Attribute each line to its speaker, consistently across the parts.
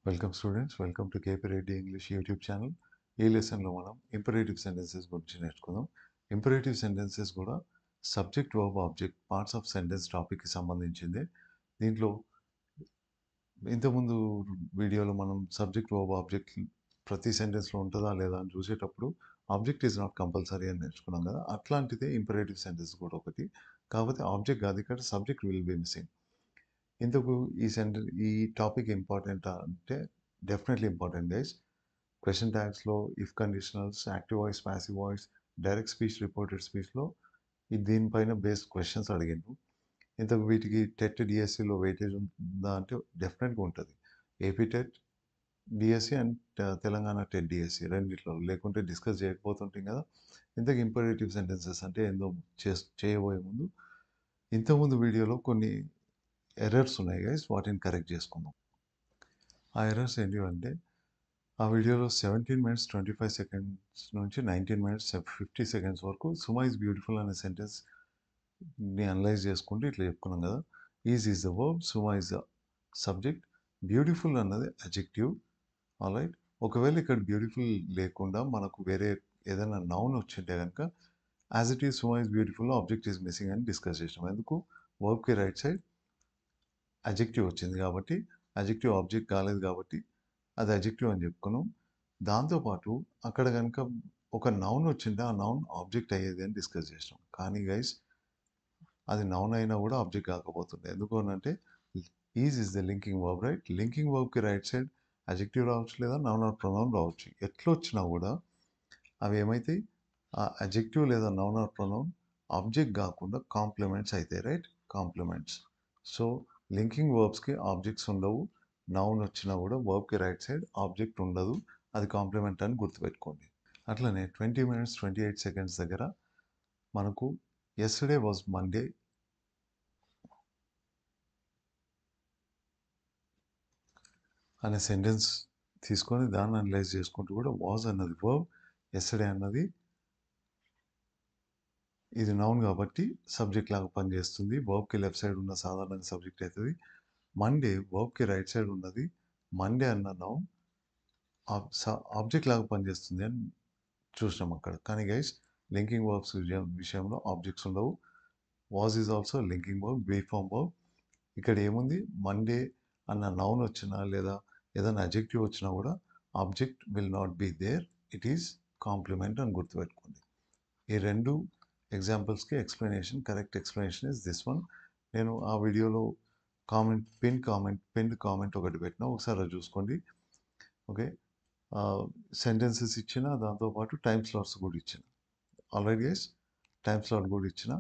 Speaker 1: Welcome students, welcome to KP Reddy English YouTube channel. ఈ లెసన్లో మనం ఇంపరేటివ్ సెంటెన్సెస్ గురించి నేర్చుకుందాం. ఇంపరేటివ్ సెంటెన్సెస్ కూడా subject, verb, object parts of sentence టాపిక్కి సంబంధించిందే. దీంట్లో ఇంతకుముందు వీడియోలో మనం సబ్జెక్ట్, వర్బ్, ఆబ్జెక్ట్ ప్రతి సెంటెన్స్లో ఉంటుందా లేదా అని చూసేటప్పుడు ఆబ్జెక్ట్ ఈజ్ నాట్ కంపల్సరీ అని నేర్చుకున్నాం కదా. అట్లాంటిదే ఇంపరేటివ్ సెంటెన్స్ కూడా ఒకటి. కాకపోతే ఆబ్జెక్ట్ కాదు, ఇక్కడ సబ్జెక్ట్ విల్ బి మిస్సింగ్. ఇందుకు ఈ టాపిక్ ఇంపార్టెంట్ అంటే డెఫినెట్లీ ఇంపార్టెంట్ గైస్. క్వశ్చన్ ట్యాగ్స్లో if conditionals, active voice, passive voice, direct speech, reported స్పీచ్లో దీనిపైన బేస్డ్ క్వశ్చన్స్ అడిగిండు. ఇంతకు వీటికి టెట్, డిఎస్సిలో వెయిటేజ్ ఉందా అంటే డెఫినెట్గా ఉంటుంది. AP TET, DSC and Telangana TET DSC రెండిట్లో, లేకుంటే డిస్కస్ చేయకపోతుంటాం కదా. ఇంతకు ఇంపరేటివ్ సెంటెన్సెస్ అంటే ఏందో చేయబోయే ముందు ఇంతకుముందు వీడియోలో కొన్ని ఎర్రర్స్ ఉన్నాయి గైస్, వాటిని కరెక్ట్ చేసుకుందాం. ఆ ఎర్రర్స్ ఏంటివంటే ఆ వీడియోలో 17 minutes 25 seconds నుంచి 19 minutes 50 seconds వరకు సుమా ఈజ్ బ్యూటిఫుల్ అనే సెంటెన్స్ని అనలైజ్ చేసుకుంటూ ఇట్లా చెప్పుకున్నాం కదా. Is the verb, Suma is the subject, beautiful అన్నది అడ్జెక్టివ్. ఆల్రైట్, ఒకవేళ ఇక్కడ బ్యూటిఫుల్ లేకుండా మనకు వేరే ఏదైనా నౌన్ వచ్చింటే కనుక as it is Suma is beautiful, object is missing అని డిస్కస్ చేసినాం. ఎందుకు? వర్బ్కి రైట్ సైడ్ అడ్జెక్టివ్ వచ్చింది కాబట్టి, అడ్జెక్టివ్ ఆబ్జెక్ట్ కాలేదు కాబట్టి అది అడ్జెక్టివ్ అని చెప్పుకున్నాం. దాంతోపాటు అక్కడ కనుక ఒక నౌన్ వచ్చింటే ఆ నౌన్ ఆబ్జెక్ట్ అయ్యేది అని డిస్కస్ చేసినాం. కానీ గైస్ అది నౌన్ అయినా కూడా ఆబ్జెక్ట్ కాకపోతుంది. ఎందుకు అంటే is the linking verb, right? Linking వర్బ్కి రైట్ సైడ్ అడ్జెక్టివ్ రావచ్చు, లేదా నౌన్ ఆర్ ప్రొనౌన్ రావచ్చు. ఎట్లా వచ్చినా కూడా అవి ఏమైతే ఆ అడ్జెక్టివ్ లేదా నౌన్ ఆర్ ప్రొనౌన్ ఆబ్జెక్ట్ కాకుండా కాంప్లిమెంట్స్ అవుతాయి, రైట్? కాంప్లిమెంట్స్. సో లింకింగ్ వర్బ్స్కి ఆబ్జెక్ట్స్ ఉండవు. నౌన్ వచ్చినా కూడా వర్బ్కి రైట్ సైడ్ ఆబ్జెక్ట్ ఉండదు, అది కాంప్లిమెంట్ అని గుర్తుపెట్టుకోండి. అట్లనే 20 minutes 28 seconds దగ్గర మనకు ఎస్టర్డే వాజ్ మండే అనే సెంటెన్స్ తీసుకొని దాన్ని అనలైజ్ చేసుకుంటూ కూడా వాజ్ అన్నది వర్బ్, ఎస్టర్డే అన్నది ఇది నౌన్ కాబట్టి సబ్జెక్ట్ లాగా పనిచేస్తుంది. వర్బ్కి లెఫ్ట్ సైడ్ ఉన్న సాధారణంగా సబ్జెక్ట్ అవుతుంది. మండే వర్బ్కి రైట్ సైడ్ ఉన్నది, మండే అన్న నౌన్ ఆబ్జెక్ట్ లాగా పనిచేస్తుంది అని చూసినాం అక్కడ. కానీ గైస్ లింకింగ్ వర్బ్స్ విషయంలో ఆబ్జెక్ట్స్ ఉండవు. Was is also linking verb, be form verb. ఇక్కడ ఏముంది? మండే అన్న నౌన్ వచ్చినా లేదా ఏదైనా అడ్జెక్టివ్ వచ్చినా కూడా object will not be there, it is complement అని గుర్తుపెట్టుకోండి. ఈ రెండు ఎగ్జాంపుల్స్కి explanation, correct explanation is this one. నేను ఆ వీడియోలో పిన్ కామెంట్ ఒకటి పెట్టినా, ఒకసారి అది చూసుకోండి. ఓకే, సెంటెన్సెస్ ఇచ్చిన, దాంతోపాటు టైమ్ స్లాట్స్ కూడా ఇచ్చిన. ఆల్రెడీ గైస్ టైమ్ స్లాట్ కూడా ఇచ్చిన.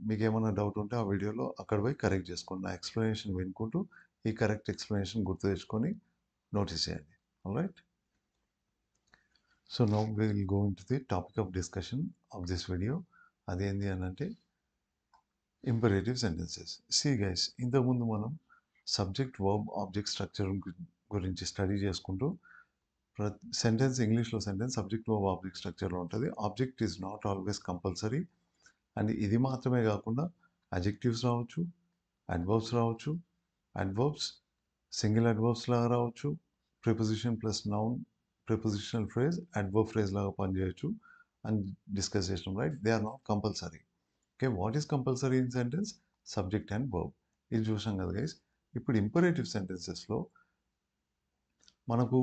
Speaker 1: మీకు ఏమైనా డౌట్ ఉంటే ఆ వీడియోలో అక్కడ పోయి కరెక్ట్ చేసుకోండి. నా ఎక్స్ప్లెనేషన్ వినుకుంటూ ఈ కరెక్ట్ ఎక్స్ప్లెనేషన్ గుర్తు తెచ్చుకొని నోటీస్ చేయండి. Alright, so now we will go into the topic of discussion of this video. అదేంటి అని అంటే ఇంపరేటివ్ సెంటెన్సెస్. సి గైస్, ఇంతకుముందు మనం సబ్జెక్ట్, వర్బ్, ఆబ్జెక్ట్ స్ట్రక్చర్ గురించి స్టడీ చేసుకుంటూ సెంటెన్స్, ఇంగ్లీష్లో సెంటెన్స్ సబ్జెక్ట్, వర్బ్, ఆబ్జెక్ట్ స్ట్రక్చర్లో ఉంటుంది. Object is not always compulsory. And ఇది మాత్రమే కాకుండా అడ్జెక్టివ్స్ రావచ్చు, అడ్వర్బ్స్ రావచ్చు, అడ్వర్బ్స్ సింగిల్ అడ్వర్బ్స్ లాగా రావచ్చు, preposition plus noun, prepositional phrase, adverb phrase లాగా పనిచేయచ్చు అని డిస్కస్ చేసినాం, right? They are not compulsory. Okay, what is compulsory in sentence? Subject and verb. ఇది చూసాం కదా గైస్. ఇప్పుడు ఇంపరేటివ్ సెంటెన్సెస్లో మనకు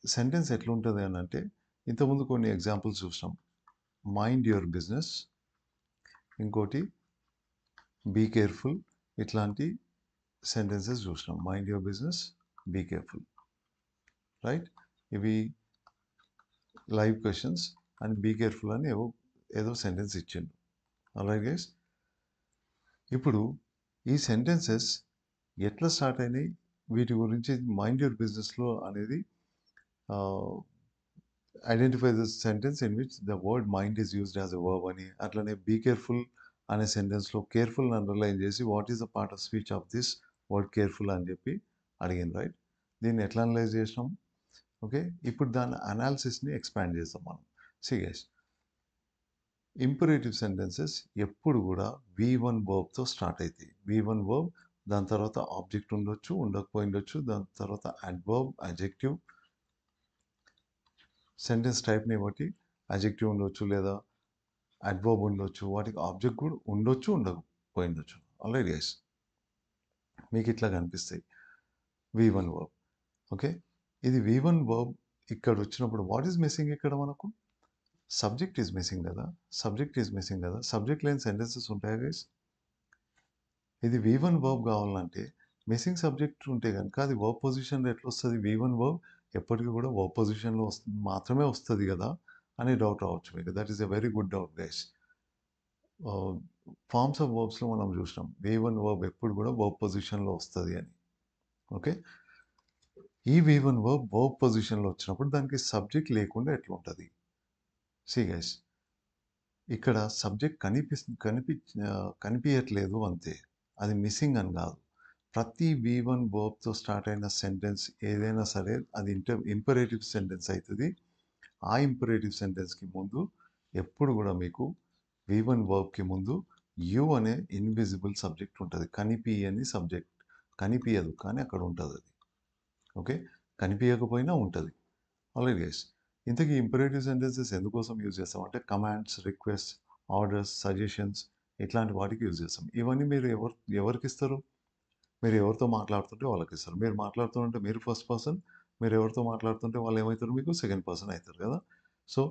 Speaker 1: సెంటెన్స్ ఎట్లుంటుంది అని అంటే, ఇంతకుముందు కొన్ని ఎగ్జాంపుల్స్ చూసినాం. మైండ్ యువర్ బిజినెస్, ఇంకోటి బీ కేర్ఫుల్. ఇట్లాంటి సెంటెన్సెస్ చూసినాం. Mind your business, be careful, right? ఇవి live questions and be careful అని ఏదో సెంటెన్స్ ఇచ్చిండు. ఆల్రైట్ గైస్, ఇప్పుడు ఈ సెంటెన్సెస్ ఎట్లా స్టార్ట్ అయినాయి, వీటి గురించి మైండ్ యువర్ బిజినెస్లో అనేది identify the sentence in which the word mind is used as a verb అని. అట్లనే బీ కేర్ఫుల్ అనే సెంటెన్స్లో కేర్ఫుల్ అండర్లైన్ చేసి what is the part of speech of this word careful అని చెప్పి అడిగింది, రైట్? దీన్ని ఎట్లా అనలైజ్ చేసినాం? ఓకే, ఇప్పుడు దాని అనాలిసిస్ని ఎక్స్పాండ్ చేస్తాం మనం. సి గైస్, ఇంపరేటివ్ సెంటెన్సెస్ ఎప్పుడు కూడా V1 వర్బ్తో స్టార్ట్ అవుతాయి. V1 వర్బ్ దాని తర్వాత ఆబ్జెక్ట్ ఉండొచ్చు, ఉండకపోయిండొచ్చు. దాని తర్వాత అడ్వర్బ్, అడ్జెక్టివ్, సెంటెన్స్ టైప్‌ని బట్టి అడ్జెక్టివ్ ఉండొచ్చు లేదా అడ్వర్బ్ ఉండొచ్చు. వాటికి ఆబ్జెక్ట్ కూడా ఉండొచ్చు, ఉండకపోయిండొచ్చు. Alright guys. మీకు ఇట్లా కనిపిస్తాయి V1 వర్బ్. ఓకే. ఇది V1 వర్బ్ ఇక్కడ వచ్చినప్పుడు వాట్ ఈస్ మిస్సింగ్ ఇక్కడ మనకు? సబ్జెక్ట్ ఈస్ మిస్సింగ్ కదా! సబ్జెక్ట్ ఈస్ మిస్సింగ్ కదా! సబ్జెక్ట్ లేని సెంటెన్సెస్ ఉంటాయా గైస్? ఇది V1 వర్బ్ కావాలంటే మిస్సింగ్ సబ్జెక్ట్ ఉంటే గనుక అది వర్బ్ పొజిషన్‌లో ఎట్లొస్తది? V1 వర్బ్ ఎప్పటికి కూడా వర్బ్ పొజిషన్‌లో మాత్రమే వస్తది కదా! అనే డౌట్ రావచ్చు మీకు. That is a very good doubt guys. Forms of వర్బ్స్‌లో మనం చూసినాం. V1 వర్బ్ ఎప్పుడు కూడా వర్బ్ పొజిషన్‌లో వస్తది అని. ఓకే. ఈ V1 వర్బ్ పొజిషన్‌లో వచ్చినప్పుడు దానికి సబ్జెక్ట్ లేకుండా ఎట్లుంటది? సీ గైస్, ఇక్కడ సబ్జెక్ట్ కనిపియట్లేదు అంతే. అది మిస్సింగ్ అని కాదు. ప్రతి V1 వర్బ్‌తో స్టార్ట్ అయిన సెంటెన్స్ ఏదైనా సరే అది ఇంపరేటివ్ సెంటెన్స్ అయితది. ఆ ఇంపరేటివ్ సెంటెన్స్‌కి ముందు ఎప్పుడు కూడా మీకు V1 వర్బ్‌కి ముందు యు అనే ఇన్విజిబుల్ సబ్జెక్ట్ ఉంటది. కనిపియని సబ్జెక్ట్. కనిపియదు కానీ అక్కడ ఉంటదది. ఓకే. కనిపియకపోయినా ఉంటది. Alright guys. ఇంతకీ ఇంపరేటివ్ సెంటెన్సెస్ ఎందుకోసం యూజ్ చేస్తామంటే కమాండ్స్, రిక్వెస్ట్, ఆర్డర్స్, సజెషన్స్ ఇట్లాంటి వాటికి యూజ్ చేస్తాం. ఇవన్నీ మీరు ఎవరికిస్తారు? మీరు ఎవరితో మాట్లాడుతుంటే వాళ్ళకిస్తారు. మీరు మాట్లాడుతుంటే మీరు ఫస్ట్ పర్సన్, మీరు ఎవరితో మాట్లాడుతుంటే వాళ్ళు ఏమైతారు మీకు? సెకండ్ పర్సన్ అయితారు కదా! సో,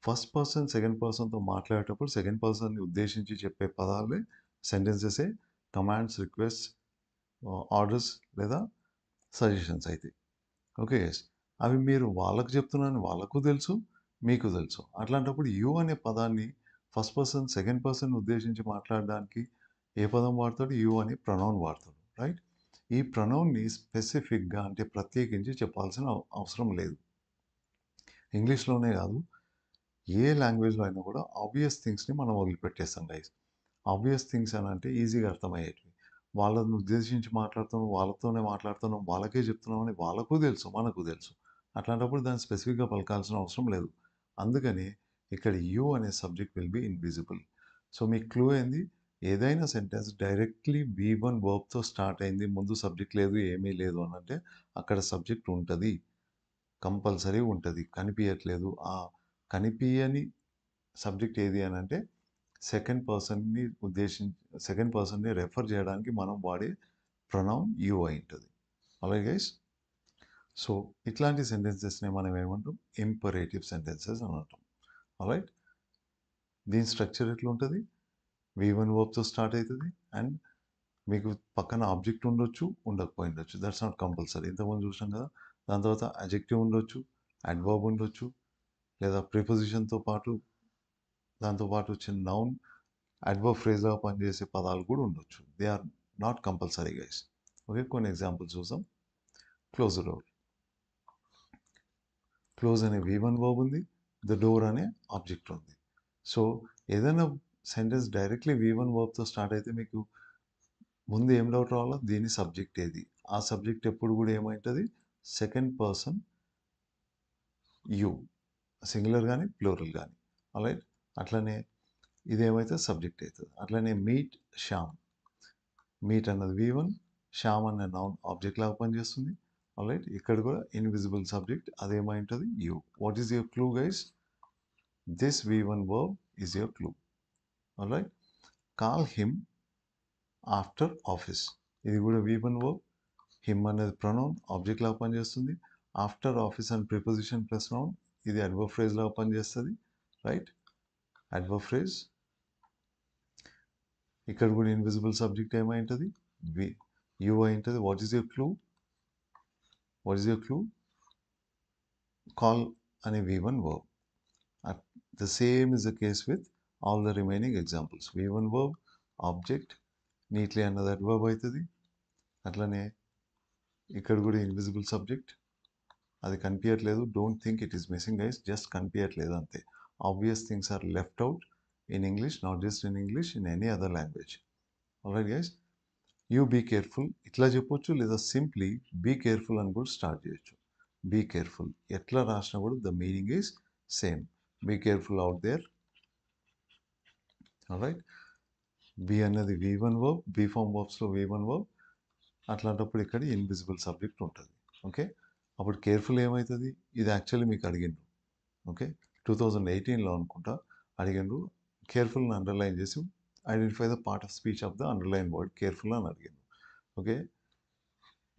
Speaker 1: ఫస్ట్ పర్సన్, సెకండ్ పర్సన్‌తో మాట్లాడేటప్పుడు సెకండ్ పర్సన్‌ని ఉద్దేశించి చెప్పే పదాలే సెంటెన్సెసే కమాండ్స్, రిక్వెస్ట్, ఆర్డర్స్ లేదా సజెషన్స్ అయితాయి. ఓకే. యెస్. అవి మీరు వాళ్ళకి చెప్తున్నారని వాళ్ళకు తెలుసు, మీకు తెలుసు. అట్లాంటప్పుడు యూ అనే పదాన్ని ఫస్ట్ పర్సన్, సెకండ్ పర్సన్ ఉద్దేశించి మాట్లాడడానికి ఏ పదం వాడతాడు? యూ అనే ప్రొనౌన్ వాడతాడు. రైట్? ఈ ప్రొనౌన్‌ని స్పెసిఫిక్‌గా అంటే ప్రత్యేకించి చెప్పాల్సిన అవసరం లేదు. ఇంగ్లీష్‌లోనే కాదు, ఏ లాంగ్వేజ్‌లో అయినా కూడా ఆబ్వియస్ థింగ్స్‌ని మనం వదిలిపెట్టేస్తాం గైస్. ఆబ్వియస్ థింగ్స్ అని అంటే ఈజీగా అర్థమయ్యేటివి. వాళ్ళని ఉద్దేశించి మాట్లాడుతున్నాం, వాళ్ళతోనే మాట్లాడుతున్నాం, వాళ్ళకే చెప్తున్నాం అని వాళ్ళకు తెలుసు, మనకు తెలుసు. అట్లాంటప్పుడు దాన్ని స్పెసిఫిక్‌గా పలకాల్సిన అవసరం లేదు. అందుకని ఇక్కడ యూ అనే subject will be invisible. So, me clue ఏంది? ఏదైనా సెంటెన్స్ డైరెక్ట్‌లీ V1 వర్బ్‌తో స్టార్ట్ అయింది. ముందు సబ్జెక్ట్ లేదు, ఏమీ లేదు అనంటే అక్కడ సబ్జెక్ట్ ఉంటది. కంపల్సరీ ఉంటది. కనిపియట్లేదు. ఆ కనిపియని సబ్జెక్ట్ ఏది అనంటే సెకండ్ పర్సన్‌ని రెఫర్ చేయడానికి మనం వాడే ప్రొనౌన్ యూ అయుంటది. Alright guys. సో, ఇట్లాంటి సెంటెన్సెస్‌ని మనం ఏమంటాం? ఇంపరేటివ్ సెంటెన్సెస్ అని అంటాం. ఆల్రైట్. దీని స్ట్రక్చర్ ఎట్లుంటది? V1 వర్బ్‌తో స్టార్ట్ అయితది. అండ్ మీకు పక్కన ఆబ్జెక్ట్ ఉండొచ్చు, ఉండకపోయిండొచ్చు. That's not compulsory. ఇంతకుముందు చూసినాం కదా! దాని తర్వాత అడ్జెక్టివ్ ఉండొచ్చు, అడ్వర్బ్ ఉండొచ్చు, లేదా ప్రిపోజిషన్‌తో పాటు దాంతో పాటు వచ్చిన నౌన్ అడ్వర్బ్ ఫ్రేజ్‌లాగా పనిచేసే పదాలు కూడా ఉండొచ్చు. దే are not compulsory guys. Okay. కొన్ని ఎగ్జాంపుల్స్ చూద్దాం. Close the door. క్లోజ్ అనే V1 వర్బ్ ఉంది. ద డోర్ అనే ఆబ్జెక్ట్ ఉంది. సో, ఏదైనా సెంటెన్స్ డైరెక్ట్‌లీ V1 వర్బ్‌తో స్టార్ట్ అయితే మీకు ముందు ఏం డౌట్ రావాలా? దీని సబ్జెక్ట్ ఏది? ఆ సబ్జెక్ట్ ఎప్పుడు కూడా ఏమైతది? Second person you. సింగులర్ గాని, ప్లూరల్ గాని. ఆల్రైట్. అట్లనే ఇదేమైతే సబ్జెక్ట్ అయితది. అట్లనే మీట్ శ్యామ్. మీట్ అన్నది V1, శ్యామ్ అనే నౌన్ ఆబ్జెక్ట్ లాగా పనిచేస్తుంది. ఆల్రైట్. ఇక్కడ కూడా ఇన్విజిబుల్ సబ్జెక్ట్ అదేమై ఉంటది? You. What is your clue guys? This V1 verb is your clue. Alright. Call him after office. ఇది కూడా V1 వర్బ్. హిమ్ అనేది ప్రొనౌన్ ఆబ్జెక్ట్ లాగా పనిచేస్తుంది. After office and preposition plus noun ఇది adverb phrase లాగా పనిచేస్తుంది. Right. Adverb phrase. ఇక్కడ కూడా ఇన్విజిబుల్ సబ్జెక్ట్ ఏమై ఉంటుంది? యూ అయి ఉంటుంది. What is your clue? What is your clue? Call అనే V1 verb. The same is the case with all the remaining examples. V1 verb, object, neatly అన్నది adverb అవుతుంది. అట్లనే ఇక్కడ కూడా ఇన్విజిబుల్ సబ్జెక్ట్. అది కనిపించట్లేదు. Don't think it is missing guys. Just కనిపించట్లేదు అంతే. Obvious things are left out in English, not just in English, in any other language. Alright guys. You be careful ఇట్లా చెప్పొచ్చు, లేదా సింప్లీ బీ కేర్ఫుల్ అని కూడా start చేయొచ్చు. Be careful ఎట్లా రాసినా కూడా the meaning is same. Be careful out there. Alright. Be అన్నది V1 వర్బ్. బీ ఫార్మ్ వర్బ్స్లో V1 వర్బ్. అట్లాంటప్పుడు ఇక్కడ ఇన్విజిబుల్ సబ్జెక్ట్ ఉంటుంది. ఓకే, అప్పుడు కేర్ఫుల్ ఏమవుతుంది, ఇది యాక్చువల్లీ మీకు అడిగిండు. ఓకే, 2018లో అనుకుంటా అడిగిండు, కేర్ఫుల్ని అండర్లైన్ చేసి identify the part of speech of the underline word careful అని అడిగిండు. ఓకే,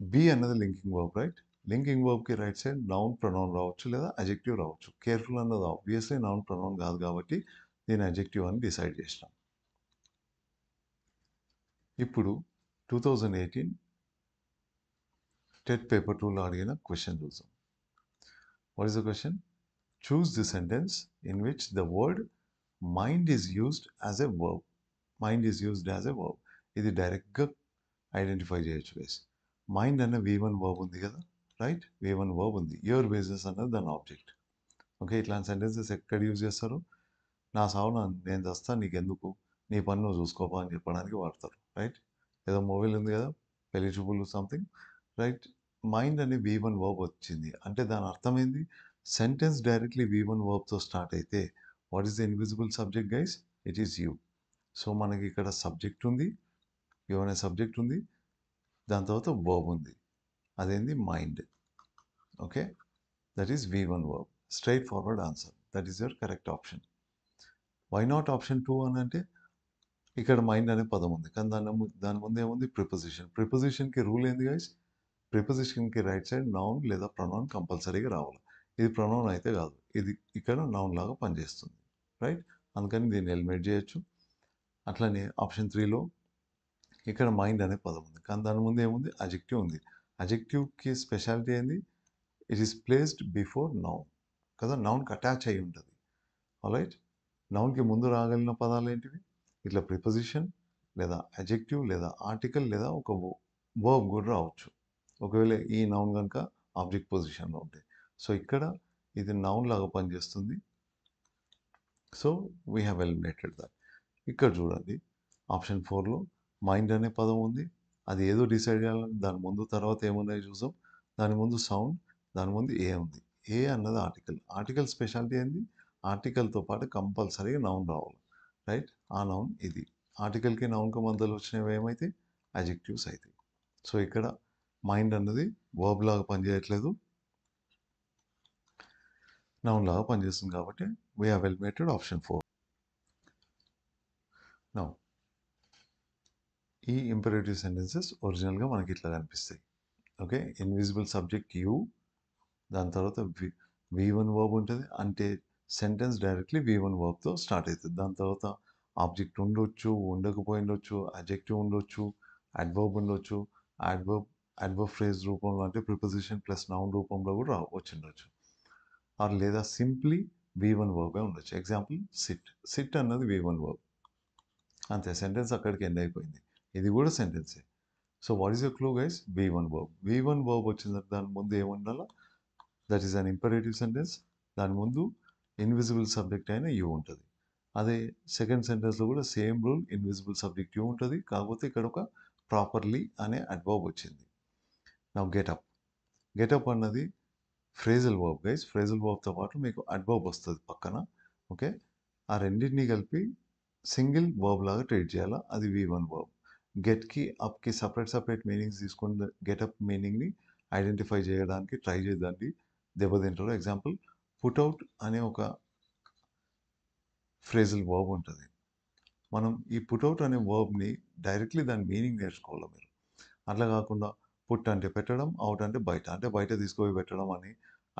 Speaker 1: బి అన్నది లింకింగ్ వర్బ్, రైట్? లింకింగ్ వర్బ్కి రైట్ సైడ్ నౌన్ ప్రొనౌన్ రావచ్చు లేదా అజెక్టివ్ రావచ్చు. కేర్ఫుల్ అన్నది ఆబ్వియస్లీ నౌన్ ప్రొనౌన్ కాదు కాబట్టి దీని అజెక్టివ్ అని డిసైడ్ చేసినాం. ఇప్పుడు 2018 టెట్ పేపర్ 2లో అడిగిన క్వశ్చన్ చూద్దాం. What is the question? Choose the sentence in which the word mind is used as a verb. Mind is used as a verb. ఇది డైరెక్ట్గా ఐడెంటిఫై చేయొచ్చు గైస్. మైండ్ అనే V1 వర్బ్ ఉంది కదా, right? V1 verb ఉంది. Your business అన్నది దాని object. Okay, ఇట్లాంటి సెంటెన్సెస్ ఎక్కడ యూజ్ చేస్తారు? నా సావు నేను చేస్తాను నీకెందుకు, నీ పని నువ్వు చూసుకోపా అని చెప్పడానికి వాడతారు, రైట్? ఏదో మూవీలు ఉంది కదా, పెళ్లి చూపులు సంథింగ్, రైట్? మైండ్ అనే V1 వర్బ్ వచ్చింది అంటే దాని అర్థం ఏంది? సెంటెన్స్ డైరెక్ట్లీ V1 వర్బ్తో స్టార్ట్ అయితే what is the invisible subject guys? It is you. So మనకి ఇక్కడ సబ్జెక్ట్ ఉంది, యూ అనే సబ్జెక్ట్ ఉంది, దాని తర్వాత వర్బ్ ఉంది, అదేంది? Mind. Okay, that is V1 verb. Straight forward answer. That is your correct option. Why not option 2 అని అంటే ఇక్కడ మైండ్ అనే పదం ఉంది కానీ దాని ముందు ఏముంది? ప్రిపోజిషన్. ప్రిపోజిషన్కి రూల్ ఏంది గైస్? ప్రిపోజిషన్కి రైట్ సైడ్ నౌన్ లేదా ప్రొనౌన్ కంపల్సరీగా రావాలి. ఇది ప్రొనౌన్ అయితే కాదు, ఇది ఇక్కడ నౌన్ లాగా పనిచేస్తుంది, రైట్? అందుకని దీన్ని ఎలిమినేట్ చేయొచ్చు. అట్లనే ఆప్షన్ 3లో ఇక్కడ మైండ్ అనే పదం ఉంది కానీ దాని ముందు ఏముంది? అజెక్టివ్ ఉంది. అజెక్టివ్కి స్పెషాలిటీ ఏంది? It is placed before noun కదా, నౌన్కి అటాచ్ అయి ఉంటుంది. ఆల్రైట్, నౌన్కి ముందు రాగలిగిన పదాలు ఏంటివి? ఇట్లా ప్రిపోజిషన్ లేదా అజెక్టివ్ లేదా ఆర్టికల్ లేదా ఒక వర్బ్ కూడా రావచ్చు ఒకవేళ ఈ నౌన్ కనుక ఆబ్జెక్ట్ పొజిషన్లో ఉంటే. సో ఇక్కడ ఇది నౌన్ లాగా పనిచేస్తుంది. So we have eliminated that. ఇక్కడ చూడండి ఆప్షన్ 4లో మైండ్ అనే పదం ఉంది, అది ఏదో డిసైడ్ చేయాలని దాని ముందు తర్వాత ఏమున్నాయో చూసాం. దాని ముందు సౌండ్, దాని ముందు ఏ ఉంది. ఏ అన్నది ఆర్టికల్. ఆర్టికల్ స్పెషాలిటీ ఏంది? ఆర్టికల్తో పాటు కంపల్సరీగా నౌన్ రావాలి, రైట్? ఆ నౌన్ ఇది. ఆర్టికల్కి నౌన్కి మధ్యలో వచ్చినవి ఏమైతే? అజెక్టివ్స్ అయితే. సో ఇక్కడ మైండ్ అన్నది వర్బ్ లాగా పనిచేయట్లేదు, నౌన్ లాగా పనిచేస్తుంది కాబట్టి we have eliminated option 4. Now ఈ ఇంపరేటివ్ సెంటెన్సెస్ ఒరిజినల్గా మనకి ఇట్లా కనిపిస్తాయి. ఓకే, ఇన్విజిబుల్ సబ్జెక్ట్ యూ, దాని తర్వాత V1 వర్బ్ ఉంటుంది అంటే సెంటెన్స్ డైరెక్ట్లీ V1 వర్బ్తో స్టార్ట్ అవుతుంది. దాని తర్వాత ఆబ్జెక్ట్ ఉండొచ్చు, ఉండకపోయిండొచ్చు, అడ్జెక్టివ్ ఉండొచ్చు, అడ్వర్బ్ ఉండొచ్చు, అడ్వర్బ్ ఫ్రేజ్ రూపంలో అంటే ప్రిపోజిషన్ ప్లస్ నౌన్ రూపంలో కూడా వచ్చిండొచ్చు, ఆర్ లేదా సింప్లీ V1 వర్బే ఉండొచ్చు. Example SIT. సిట్ అన్నది V1 వర్బ్, అంతే, సెంటెన్స్ అక్కడికి ఎండ్ అయిపోయింది. ఇది కూడా సెంటెన్సే. So what is your clue guys? V1 verb. V1 verb వచ్చిన దాని ముందు ఏముండాలా? That is an imperative sentence. దాని ముందు ఇన్విజిబుల్ సబ్జెక్ట్ అయిన యూ ఉంటుంది. అదే సెకండ్ సెంటెన్స్లో కూడా same rule, invisible subject you ఉంటుంది, కాకపోతే ఇక్కడ ఒక ప్రాపర్లీ అనే అడ్వర్బ్ వచ్చింది. నా గెటప్. గెటప్ అన్నది ఫ్రేజల్ వర్బ్ గైస్. ఫ్రేజల్ వర్బ్తో పాటు మీకు అడ్వర్బ్ వస్తుంది పక్కన. ఓకే, ఆ రెండింటినీ కలిపి సింగిల్ వర్బ్ లాగా ట్రీట్ చేయాలా, అది V1 వర్బ్. గెట్కి అప్కి సపరేట్ మీనింగ్స్ తీసుకుని గెటప్ మీనింగ్ని ఐడెంటిఫై చేయడానికి ట్రై చేద్దండి, దెబ్బతింటారు. ఎగ్జాంపుల్ పుట్అవుట్ అనే ఒక ఫ్రేజల్ వర్బ్ ఉంటుంది. మనం ఈ పుట్అవుట్ అనే వర్బ్ని డైరెక్ట్లీ దాని మీనింగ్ నేర్చుకోవాలి మీరు. అట్లా కాకుండా పుట్ అంటే పెట్టడం, అవుట్ అంటే బయట తీసుకుపోయి పెట్టడం అని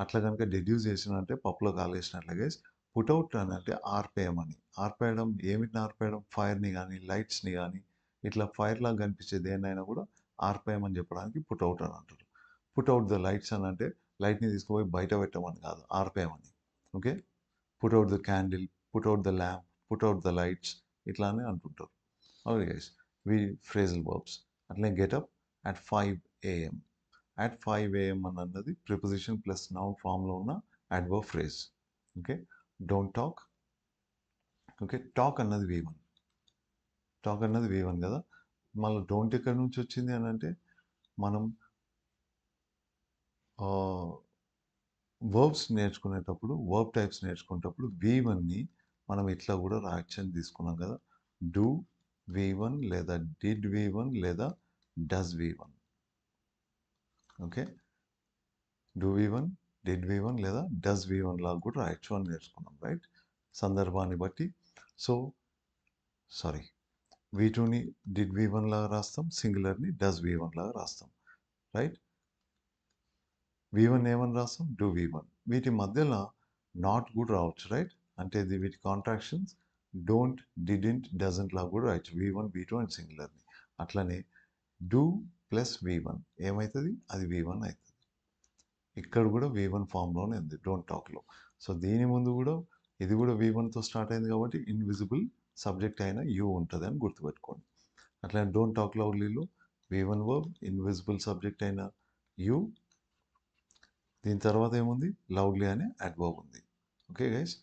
Speaker 1: అట్లా కనుక డెడ్యూస్ చేసినంటే పప్పులో కాలేసినట్లుగా పుట్అవుట్ అని అంటే ఆర్పేయడం అని. ఆర్పేయడం ఏమిటిని ఆర్పేయడం? ఫైర్ని కానీ లైట్స్ని కానీ ఇట్లా ఫైర్ లాగా కనిపించే దేన్నైనా కూడా ఆర్పేయమని చెప్పడానికి పుట్అవుట్ అని అంటారు. పుట్అవుట్ ద లైట్స్ అని అంటే లైట్ని తీసుకుపోయి బయట పెట్టమని కాదు, ఆర్పేయమని. Okay, put out the candle, put out the lamp, put out the lights ఇట్లానే అంటుంటారు. Okay guys, phrasal verbs. అట్లనే get up at 5 AM. At 5 AM అని అన్నది ప్రిపోజిషన్ ప్లస్ నౌన్ ఫామ్లో ఉన్న adverb phrase. Okay, don't talk. Okay, talk అన్నది V1. టాక్ అన్నది V1 కదా, మళ్ళీ డోంట్ ఎక్కడి నుంచి వచ్చింది అని అంటే మనం వర్బ్స్ నేర్చుకునేటప్పుడు, వర్బ్ టైప్స్ నేర్చుకునేటప్పుడు V1ని మనం ఇట్లా కూడా రాయొచ్చని తీసుకున్నాం కదా. డూ V1 లేదా డిడ్ V1 లేదా does V1. Okay. Do V one, did V one లేదా డస్ వి1 లాగా కూడా రాయొచ్చు అని నేర్చుకున్నాం, రైట్? సందర్భాన్ని బట్టి. సో సారీ, వి2ని డిడ్ వి1 లాగా రాస్తాం, సింగులర్ని డస్ వి1 లాగా రాస్తాం, రైట్? వి1 ఏమని రాస్తాం? డూ వి1. వీటి మధ్యలో నాట్ కూడా రావచ్చు, రైట్? అంటే ఇది వీటి కాంట్రాక్షన్స్ డోంట్, డిడింట్, డజంట్ లాగా కూడా రాయొచ్చు, వి1, వి2 అండ్ సింగులర్ని. అట్లనే డూ ప్లస్ వి1 ఏమవుతుంది? అది వి1 అవుతుంది. ఇక్కడ కూడా వి1 ఫామ్లోనే ఉంది డోంట్ టాక్లో. సో దీని ముందు కూడా ఇది కూడా వి1తో స్టార్ట్ అయింది కాబట్టి ఇన్విజిబుల్ సబ్జెక్ట్ అయిన యూ ఉంటుంది అని గుర్తుపెట్టుకోండి. అట్లా డోంట్ టాక్ లౌడ్లీలో వి1 వర్బ్, ఇన్విజిబుల్ సబ్జెక్ట్ అయిన యూ, దీని తర్వాత ఏముంది? లౌడ్లీ అనే అడ్వర్బ్ ఉంది. Okay guys.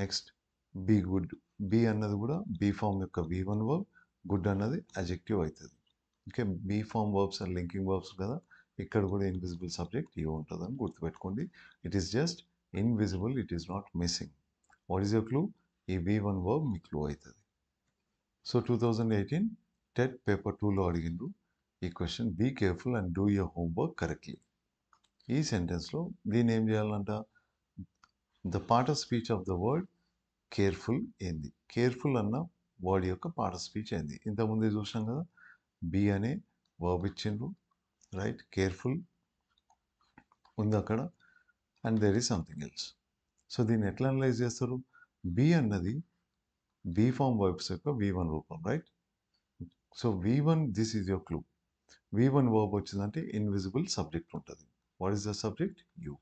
Speaker 1: Next be good. Be అన్నది కూడా బీ ఫామ్ యొక్క వి1 వర్బ్, గుడ్ అన్నది అజెక్టివ్ అవుతుంది. Okay, be form verbs and linking verbs కదా, ఇక్కడ కూడా ఇన్విజిబుల్ సబ్జెక్ట్ యూ ఉంటుందని గుర్తుపెట్టుకోండి. It is just invisible, it is not missing. What is your clue? ఈ వి1 వర్బ్ మీ క్లూ అవుతుంది. సో 2018 టెట్ పేపర్ 2లో అడిగిండ్రు ఈ question, be careful and do your homework correctly. ఈ సెంటెన్స్లో దీన్ని ఏం చేయాలంట? The part of speech of the word careful ఏంది? కేర్ఫుల్ అన్న వర్డ్ యొక్క పార్ట్ ఆఫ్ స్పీచ్ ఏంది? ఇంతకుముందే చూసినాం కదా, బీ అనే వర్బ్ ఇచ్చిండ్రు, రైట్? కేర్ఫుల్ ఉంది అక్కడ, and there is something else. So దీన్ని ఎట్లా అనలైజ్ చేస్తారు? బీ అన్నది బీ ఫామ్ వర్బ్స్ యొక్క వి1 రూపం, right? So V one, this is your clue. V one verb వచ్చిందంటే ఇన్విజిబుల్ సబ్జెక్ట్ ఉంటుంది. What is the subject? You.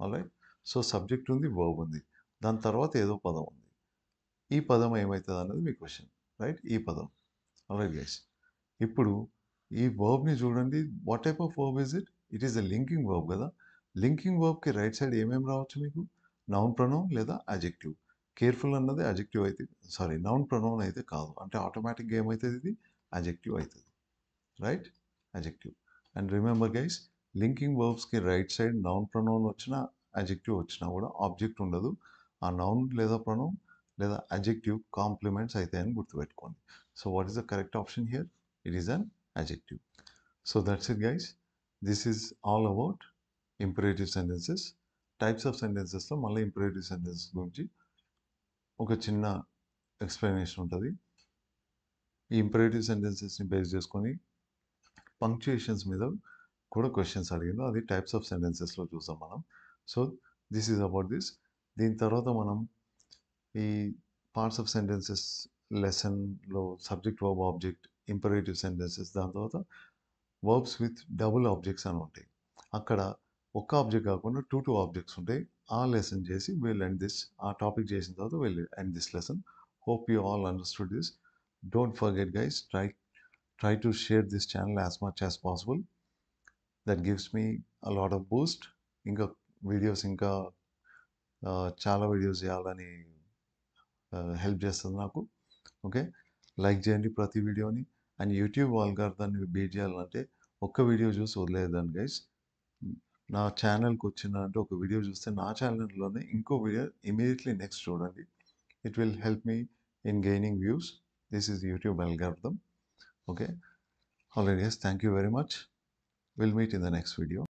Speaker 1: Alright. So subject ఉంది, verb ఉంది, దాని తర్వాత ఏదో పదం ఉంది. ఈ పదం ఏమవుతుంది అన్నది మీ క్వశ్చన్, రైట్? ఈ పదం. Alright guys. ఇప్పుడు ఈ వర్బ్ని చూడండి, what type of verb is it? It is a linking verb కదా. లింకింగ్ వర్బ్కి రైట్ సైడ్ ఏమేమి రావచ్చు మీకు? నౌన్ ప్రొనౌన్ లేదా అజెక్టివ్. కేర్ఫుల్ అన్నది అజెక్టివ్ అయితే, సారీ, నౌన్ ప్రొనౌన్ అయితే కాదు, అంటే ఆటోమేటిక్గా ఏమవుతుంది? ఇది అజెక్టివ్ అవుతుంది, right? Adjective. And remember guys, linking వర్బ్స్కి రైట్ సైడ్ నౌన్ ప్రొనౌన్ వచ్చినా అజెక్టివ్ వచ్చినా కూడా ఆబ్జెక్ట్ ఉండదు. ఆ నౌన్ లేదా ప్రొనౌన్ లేదా అజెక్టివ్ కాంప్లిమెంట్స్ అవుతాయని గుర్తుపెట్టుకోండి. So what is the correct option here? It is an adjective. So that's it guys. This is all about imperative sentences. Types of sentences లో మళ్ళీ imperative sentences గురించి ఒక చిన్న ఎక్స్ప్లెనేషన్ ఉంటుంది. ఈ ఇంపరేటివ్ సెంటెన్సెస్ని బేస్ చేసుకొని పంక్చుయేషన్స్ మీద కూడా క్వశ్చన్స్ అడిగిందో అది టైప్స్ ఆఫ్ సెంటెన్సెస్లో చూసాం మనం. So this is about this. దీని తర్వాత మనం ఈ పార్ట్స్ ఆఫ్ సెంటెన్సెస్ లెసన్లో subject verb object imperative sentences, దాని తర్వాత వర్బ్స్ విత్ డబుల్ ఆబ్జెక్ట్స్ అని ఉంటాయి. అక్కడ ఒక్క ఆబ్జెక్ట్ కాకుండా టూ ఆబ్జెక్ట్స్ ఉంటాయి. ఆ లెసన్ చేసి విల్ ఎండ్ దిస్, ఆ టాపిక్ చేసిన తర్వాత will end this lesson. Hope you all understood this. Don't forget guys, try to share this channel as much as possible. That gives me a lot of boost. ఇంకా videos ఇంకా చాలా videos చేయాలని help చేస్తుంది నాకు. Okay, like చేయండి ప్రతి వీడియోని. And YouTube ఆల్గారిథాన్ని beat చేయాలంటే ఒక్క వీడియో చూసి వదిలేదాన్ని గైస్. నా ఛానల్కి వచ్చిందంటే ఒక వీడియో చూస్తే నా ఛానల్లోనే ఇంకో వీడియో ఇమీడియట్లీ నెక్స్ట్ చూడండి. It will help me in gaining views. This is YouTube algorithm. Okay, alright guys, thank you very much. We'll meet in the next video.